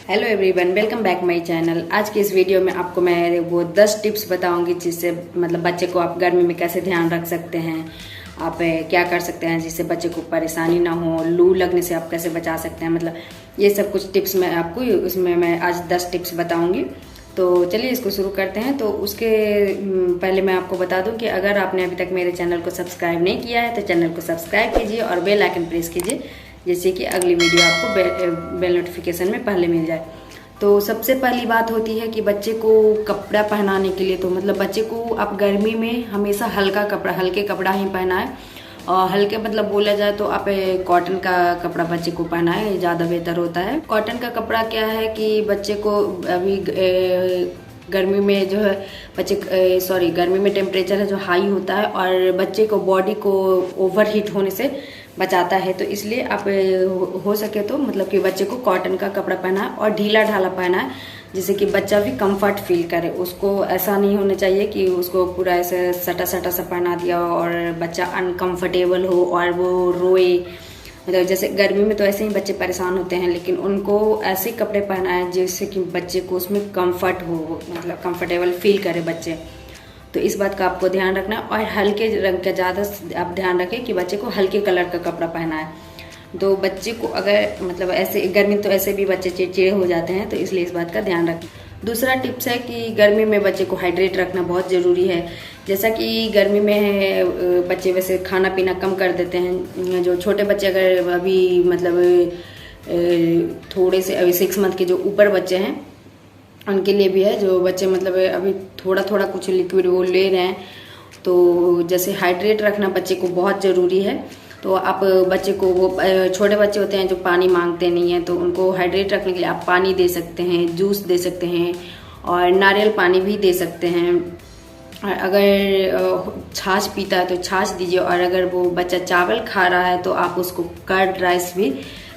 Hello everyone, welcome back my channel. आज की इस वीडियो में आपको मैं वो 10 टिप्स बताऊंगी जिससे मतलब बच्चे को आप गर्मी में कैसे ध्यान रख सकते हैं। आप क्या कर सकते हैं जिससे बच्चे को परेशानी ना हो, लू लगने से आप कैसे बचा सकते हैं। मतलब ये सब कुछ टिप्स मैं आपको उसमें मैं आज 10 टिप्स बताऊंगी। तो चलिए इसको शुरू करते हैं। तो उसके पहले मैं आपको बता दूं कि अगर आपने अभी तक मेरे चैनल को सब्सक्राइब नहीं किया है तो चैनल को सब्सक्राइब कीजिए और बेल आइकन प्रेस कीजिए, जैसे कि अगली वीडियो आपको बेल नोटिफिकेशन में पहले मिल जाए। तो सबसे पहली बात होती है कि बच्चे को कपड़ा पहनाने के लिए, तो मतलब बच्चे को आप गर्मी में हमेशा हल्के कपड़ा ही पहनाएं। और हल्के मतलब बोला जाए तो आप कॉटन का कपड़ा बच्चे को पहनाएं, ज़्यादा बेहतर होता है। कॉटन का कपड़ा क्या है कि बच्चे को अभी गर्मी में जो है गर्मी में टेम्परेचर है जो हाई होता है और बच्चे को बॉडी को ओवर हीट होने से बचाता है। तो इसलिए आप हो सके तो मतलब कि बच्चे को कॉटन का कपड़ा पहना और ढीला ढाला पहना है, जिससे कि बच्चा भी कंफर्ट फील करे। उसको ऐसा नहीं होना चाहिए कि उसको पूरा ऐसे सटा सटा सा पहना दिया और बच्चा अनकंफर्टेबल हो और वो रोए। मतलब जैसे गर्मी में तो ऐसे ही बच्चे परेशान होते हैं, लेकिन उनको ऐसे कपड़े पहनाएं जिससे कि बच्चे को उसमें कंफर्ट हो, मतलब कंफर्टेबल फील करे बच्चे। तो इस बात का आपको ध्यान रखना है। और हल्के रंग का ज़्यादा आप ध्यान रखें कि बच्चे को हल्के कलर का कपड़ा पहना है। तो बच्चे को अगर मतलब ऐसे गर्मी तो ऐसे भी बच्चे चिड़चिड़े हो जाते हैं, तो इसलिए इस बात का ध्यान रखें। दूसरा टिप्स है कि गर्मी में बच्चे को हाइड्रेट रखना बहुत ज़रूरी है। जैसा कि गर्मी में बच्चे वैसे खाना पीना कम कर देते हैं। जो छोटे बच्चे अगर अभी मतलब थोड़े से अभी 6 मंथ के जो ऊपर बच्चे हैं उनके लिए भी है। जो बच्चे मतलब अभी थोड़ा थोड़ा कुछ लिक्विड वो ले रहे हैं, तो जैसे हाइड्रेट रखना बच्चे को बहुत ज़रूरी है। तो आप बच्चे को वो छोटे बच्चे होते हैं जो पानी मांगते नहीं हैं, तो उनको हाइड्रेट रखने के लिए आप पानी दे सकते हैं, जूस दे सकते हैं और नारियल पानी भी दे सकते हैं। और अगर छाछ पीता है तो छाछ दीजिए। और अगर वो बच्चा चावल खा रहा है तो आप उसको कर्ड राइस भी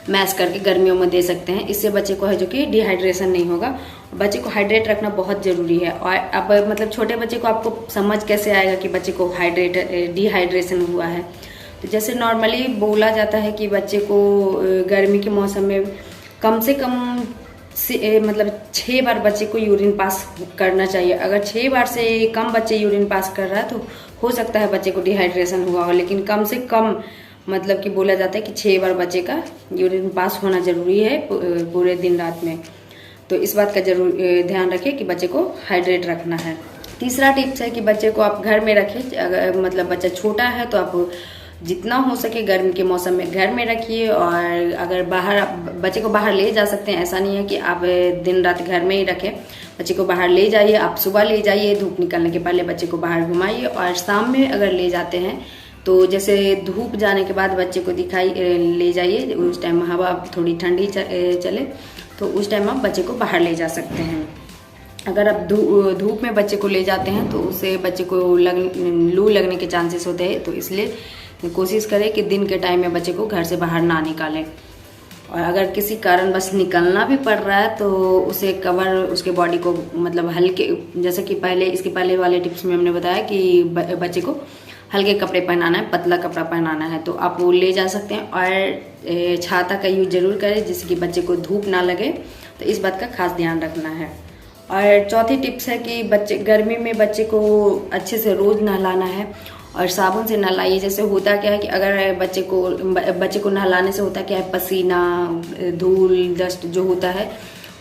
मैश करके गर्मियों में दे सकते हैं। इससे बच्चे को है जो कि डिहाइड्रेशन नहीं होगा। बच्चे को हाइड्रेट रखना बहुत ज़रूरी है। और अब मतलब छोटे बच्चे को आपको समझ कैसे आएगा कि बच्चे को डिहाइड्रेशन हुआ है। तो जैसे नॉर्मली बोला जाता है कि बच्चे को गर्मी के मौसम में कम से कम मतलब 6 बार बच्चे को यूरिन पास करना चाहिए। अगर 6 बार से कम बच्चे यूरिन पास कर रहा है तो हो सकता है बच्चे को डिहाइड्रेशन हुआ हो, लेकिन कम से कम मतलब कि बोला जाता है कि 6 बार बच्चे का यूरिन पास होना जरूरी है पूरे दिन रात में। तो इस बात का जरूर ध्यान रखें कि बच्चे को हाइड्रेट रखना है। तीसरा टिप्स है कि बच्चे को आप घर में रखें। अगर मतलब बच्चा छोटा है तो आप जितना हो सके गर्मी के मौसम में घर में रखिए। और अगर बाहर बच्चे को बाहर ले जा सकते हैं, ऐसा नहीं है कि आप दिन रात घर में ही रखें। बच्चे को बाहर ले जाइए, आप सुबह ले जाइए, धूप निकलने के पहले बच्चे को बाहर घुमाइए। और शाम में अगर ले जाते हैं तो जैसे धूप जाने के बाद बच्चे को ले जाइए, उस टाइम हवा थोड़ी ठंडी चले तो उस टाइम आप बच्चे को बाहर ले जा सकते हैं। अगर आप धूप में बच्चे को ले जाते हैं तो उससे बच्चे को लू लगने के चांसेस होते हैं। तो इसलिए कोशिश करें कि दिन के टाइम में बच्चे को घर से बाहर ना निकालें। और अगर किसी कारण बस निकलना भी पड़ रहा है तो उसे उसके बॉडी को मतलब हल्के, जैसे कि इसके पहले वाले टिप्स में हमने बताया कि बच्चे को हल्के कपड़े पहनाना है, पतला कपड़ा पहनाना है, तो आप वो ले जा सकते हैं। और छाता का यूज जरूर करें जिससे कि बच्चे को धूप ना लगे। तो इस बात का खास ध्यान रखना है। और चौथी टिप्स है कि गर्मी में बच्चे को अच्छे से रोज नहलाना है और साबुन से नहलाइए। जैसे होता क्या है कि अगर बच्चे को नहलाने से होता क्या है, पसीना, धूल, डस्ट जो होता है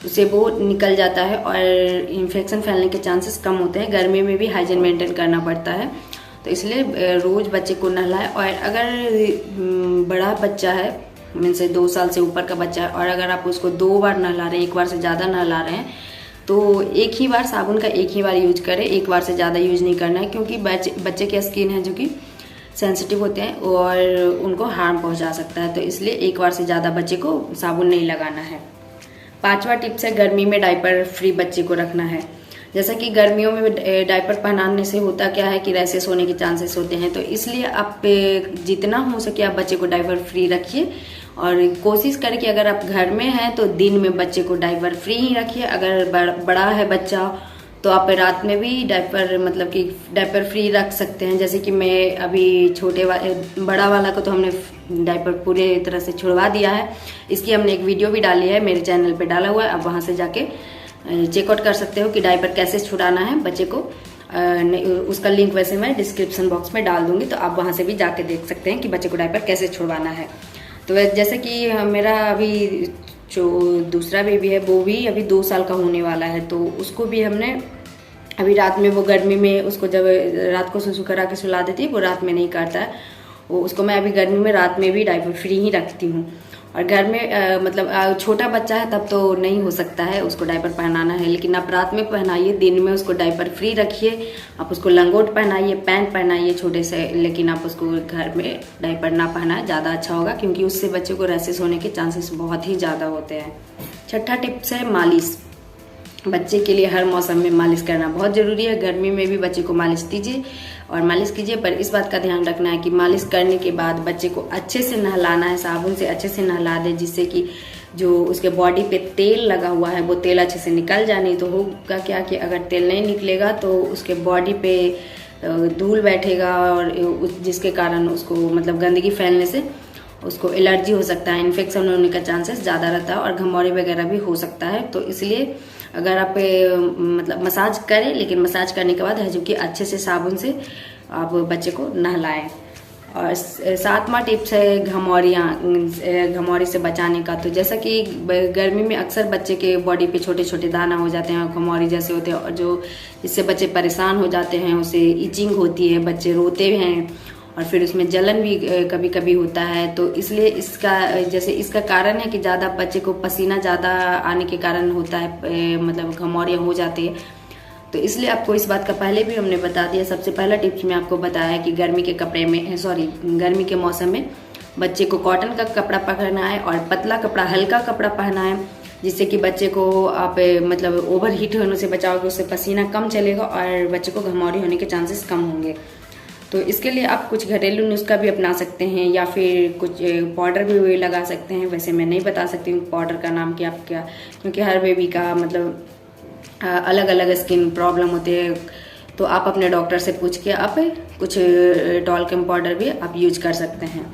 उससे वो निकल जाता है और इन्फेक्शन फैलने के चांसेस कम होते हैं। गर्मी में भी हाइजीन मेंटेन करना पड़ता है, तो इसलिए रोज बच्चे को नहलाएं। और अगर बड़ा बच्चा है, मीन्स 2 साल से ऊपर का बच्चा है, और अगर आप उसको 2 बार नहला रहे हैं, 1 बार से ज़्यादा नहला रहे हैं, तो एक ही बार साबुन का एक ही बार यूज करें। 1 बार से ज़्यादा यूज नहीं करना है, क्योंकि बच्चे की स्किन है जो कि सेंसिटिव होते हैं और उनको हार्म पहुंचा सकता है। तो इसलिए 1 बार से ज़्यादा बच्चे को साबुन नहीं लगाना है। 5वां टिप्स है गर्मी में डायपर फ्री बच्चे को रखना है। जैसा कि गर्मियों में डायपर पहनाने से होता क्या है कि रैशेस होने के चांसेस होते हैं। तो इसलिए आप जितना हो सके आप बच्चे को डायपर फ्री रखिए। और कोशिश करें कि अगर आप घर में हैं तो दिन में बच्चे को डायपर फ्री ही रखिए। अगर बड़ा है बच्चा तो आप रात में भी डायपर मतलब कि डायपर फ्री रख सकते हैं। जैसे कि मैं अभी बड़ा वाला को तो हमने डायपर पूरे तरह से छुड़वा दिया है। इसकी हमने एक वीडियो भी डाली है, मेरे चैनल पे डाला हुआ है, आप वहां से जाके चेकआउट कर सकते हो कि डायपर कैसे छुड़ाना है बच्चे को। उसका लिंक वैसे मैं डिस्क्रिप्शन बॉक्स में डाल दूंगी, तो आप वहां से भी जाके देख सकते हैं कि बच्चे को डायपर कैसे छुड़वाना है। तो जैसे कि मेरा अभी जो दूसरा बेबी है वो भी अभी 2 साल का होने वाला है, तो उसको भी हमने अभी रात में, वो गर्मी में उसको जब रात को सुसु करा के सुला देती है, वो रात में नहीं करता है। वो उसको मैं अभी गर्मी में रात में भी डायपर फ्री ही रखती हूँ। और घर में मतलब छोटा बच्चा है तब तो नहीं हो सकता है उसको डायपर पहनाना है, लेकिन आप रात में पहनाइए, दिन में उसको डायपर फ्री रखिए। आप उसको लंगोट पहनाइए, पैंट पहनाइए छोटे से, लेकिन आप उसको घर में डायपर ना पहनाए, ज़्यादा अच्छा होगा, क्योंकि उससे बच्चे को रैसेस होने के चांसेस बहुत ही ज़्यादा होते हैं। छठा टिप्स है मालिश। बच्चे के लिए हर मौसम में मालिश करना बहुत ज़रूरी है। गर्मी में भी बच्चे को मालिश दीजिए और मालिश कीजिए, पर इस बात का ध्यान रखना है कि मालिश करने के बाद बच्चे को अच्छे से नहलाना है, साबुन से अच्छे से नहला दे, जिससे कि जो उसके बॉडी पे तेल लगा हुआ है वो तेल अच्छे से निकल जाए। नहीं तो होगा क्या कि अगर तेल नहीं निकलेगा तो उसके बॉडी पे धूल बैठेगा, और जिसके कारण उसको मतलब गंदगी फैलने से उसको एलर्जी हो सकता है, इन्फेक्शन होने का चांसेस ज़्यादा रहता है, और घमौरी वगैरह भी हो सकता है। तो इसलिए अगर आप मतलब मसाज करें, लेकिन मसाज करने के बाद है जो कि अच्छे से साबुन से आप बच्चे को नहलाएं। और 7वां टिप्स है घमौरी से बचाने का। तो जैसा कि गर्मी में अक्सर बच्चे के बॉडी पे छोटे छोटे दाना हो जाते हैं और घमौरी जैसे होते हैं, और जो जिससे बच्चे परेशान हो जाते हैं, उसे इचिंग होती है, बच्चे रोते हैं, और फिर उसमें जलन भी कभी कभी होता है। तो इसलिए इसका कारण है कि ज़्यादा बच्चे को पसीना ज़्यादा आने के कारण होता है, मतलब घमौरियाँ हो जाती है। तो इसलिए आपको इस बात का पहले भी हमने बता दिया। सबसे पहला टिप्स में आपको बताया कि गर्मी के मौसम में बच्चे को कॉटन का कपड़ा पहनना है और पतला कपड़ा, हल्का कपड़ा पहना है, जिससे कि बच्चे को आप मतलब ओवर हीट होने से बचाओगे, उससे पसीना कम चलेगा और बच्चे को घमौरी होने के चांसेस कम होंगे। तो इसके लिए आप कुछ घरेलू नुस्खा भी अपना सकते हैं, या फिर कुछ पाउडर भी लगा सकते हैं। वैसे मैं नहीं बता सकती हूँ पाउडर का नाम क्या, क्योंकि हर बेबी का मतलब अलग अलग स्किन प्रॉब्लम होती है। तो आप अपने डॉक्टर से पूछ के आप कुछ टॉल्कम पाउडर भी आप यूज कर सकते हैं।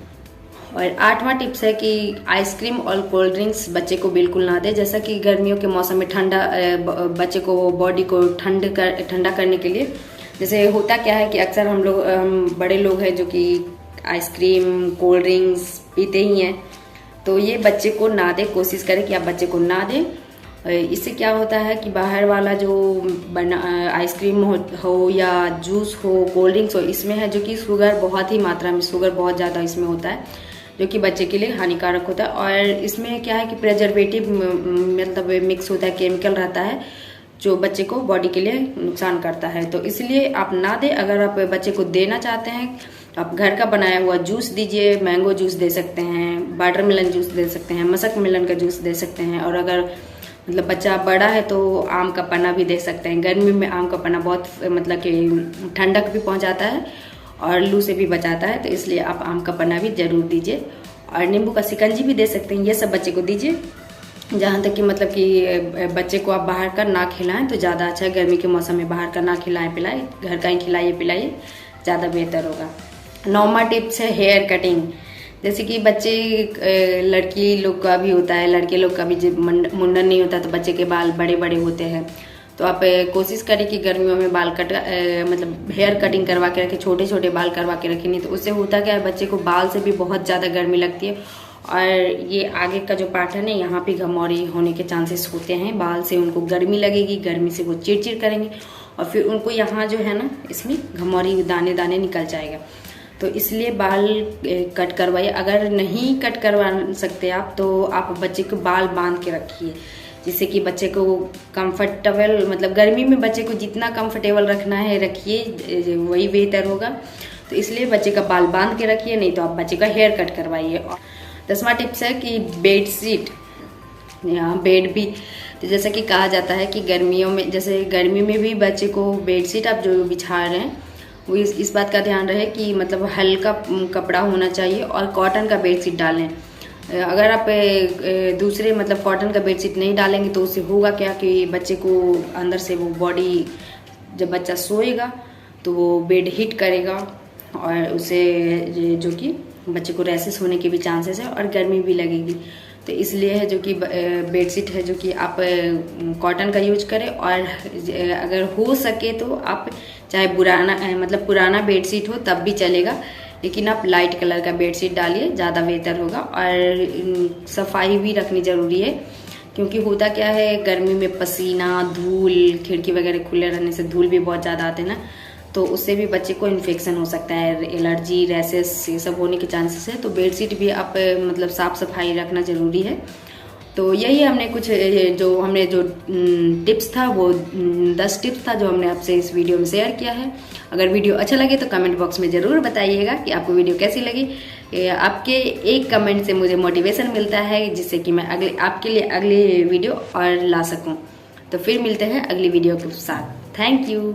और 8वां टिप्स है कि आइसक्रीम और कोल्ड ड्रिंक्स बच्चे को बिल्कुल ना दे। जैसा कि गर्मियों के मौसम में बच्चे को बॉडी को ठंडा करने के लिए, जैसे होता क्या है कि अक्सर हम बड़े लोग हैं जो कि आइसक्रीम कोल्ड ड्रिंक्स पीते ही हैं, तो ये बच्चे को ना दे। कोशिश करें कि आप बच्चे को ना दें। इससे क्या होता है कि बाहर वाला जो आइसक्रीम हो या जूस हो, कोल्ड ड्रिंक्स हो, इसमें है जो कि शुगर बहुत ही मात्रा में, शुगर बहुत ज़्यादा इसमें होता है, जो कि बच्चे के लिए हानिकारक होता है। और इसमें क्या है कि प्रिजर्वेटिव मतलब मिक्स होता है, केमिकल रहता है, जो बच्चे को बॉडी के लिए नुकसान करता है। तो इसलिए आप ना दें। अगर आप बच्चे को देना चाहते हैं तो आप घर का बनाया हुआ जूस दीजिए। मैंगो जूस दे सकते हैं, वाटरमेलन जूस दे सकते हैं, मस्क मेलन का जूस दे सकते हैं। और अगर मतलब बच्चा बड़ा है तो आम का पन्ना भी दे सकते हैं। गर्मी में आम का पन्ना बहुत मतलब कि ठंडक भी पहुंचाता है और लू से भी बचाता है, तो इसलिए आप आम का पन्ना भी जरूर दीजिए। और नींबू का शिकंजी भी दे सकते हैं। ये सब बच्चे को दीजिए। जहाँ तक कि मतलब कि बच्चे को आप बाहर का ना खिलाएं तो ज़्यादा अच्छा है। गर्मी के मौसम में बाहर का ना खिलाएं पिलाएं, घर का ही खिलाइए पिलाइए, ज़्यादा बेहतर होगा। 9वां टिप्स है हेयर कटिंग। जैसे कि बच्चे लड़की लोग का भी होता है, लड़के लोग का भी जब मुंडन नहीं होता तो बच्चे के बाल बड़े बड़े होते हैं। तो आप कोशिश करें कि गर्मियों में बाल मतलब हेयर कटिंग करवा के रखें, छोटे छोटे बाल करवा के रखें। नहीं तो उससे होता क्या है, बच्चे को बाल से भी बहुत ज़्यादा गर्मी लगती है, और ये आगे का जो पार्ट है ना, यहाँ पे घमौरी होने के चांसेस होते हैं। बाल से उनको गर्मी लगेगी, गर्मी से वो चिड़चिड़ करेंगे, और फिर उनको यहाँ जो है ना, इसमें घमौरी दाने दाने निकल जाएगा। तो इसलिए बाल कट करवाइए। अगर नहीं कट करवा सकते आप तो आप बच्चे को बाल बांध के रखिए, जिससे कि बच्चे को कंफर्टेबल, मतलब गर्मी में बच्चे को जितना कंफर्टेबल रखना है रखिए, वही बेहतर होगा। तो इसलिए बच्चे का बाल बांध के रखिए, नहीं तो आप बच्चे का हेयर कट करवाइए। 10वां टिप्स है कि बेड सीट या बेड भी, तो जैसा कि कहा जाता है कि गर्मियों में, जैसे गर्मी में भी बच्चे को बेड सीट आप जो बिछा रहे हैं वो इस बात का ध्यान रहे कि मतलब हल्का कपड़ा होना चाहिए और कॉटन का बेड शीट डालें। अगर आप दूसरे मतलब कॉटन का बेडशीट नहीं डालेंगे तो उससे होगा क्या कि बच्चे को अंदर से वो बॉडी, जब बच्चा सोएगा तो वो बेड हीट करेगा और उसे जो कि बच्चे को रैशेस होने के भी चांसेस है और गर्मी भी लगेगी। तो इसलिए है जो कि बेडशीट है जो कि आप कॉटन का यूज करें, और अगर हो सके तो आप चाहे पुराना बेडशीट हो तब भी चलेगा, लेकिन आप लाइट कलर का बेडशीट डालिए, ज़्यादा बेहतर होगा। और सफाई भी रखनी ज़रूरी है, क्योंकि होता क्या है गर्मी में पसीना, धूल, खिड़की वगैरह खुले रहने से धूल भी बहुत ज़्यादा आते हैं ना, तो उससे भी बच्चे को इन्फेक्शन हो सकता है, एलर्जी, रैशेस ये सब होने के चांसेस है। तो बेडशीट भी आप मतलब साफ़ सफाई रखना ज़रूरी है। तो यही हमने कुछ जो टिप्स था वो 10 टिप्स था जो हमने आपसे इस वीडियो में शेयर किया है। अगर वीडियो अच्छा लगे तो कमेंट बॉक्स में ज़रूर बताइएगा कि आपको वीडियो कैसी लगी। आपके एक कमेंट से मुझे मोटिवेशन मिलता है, जिससे कि मैं आपके लिए अगली वीडियो और ला सकूं। तो फिर मिलते हैं अगली वीडियो के साथ। Thank you.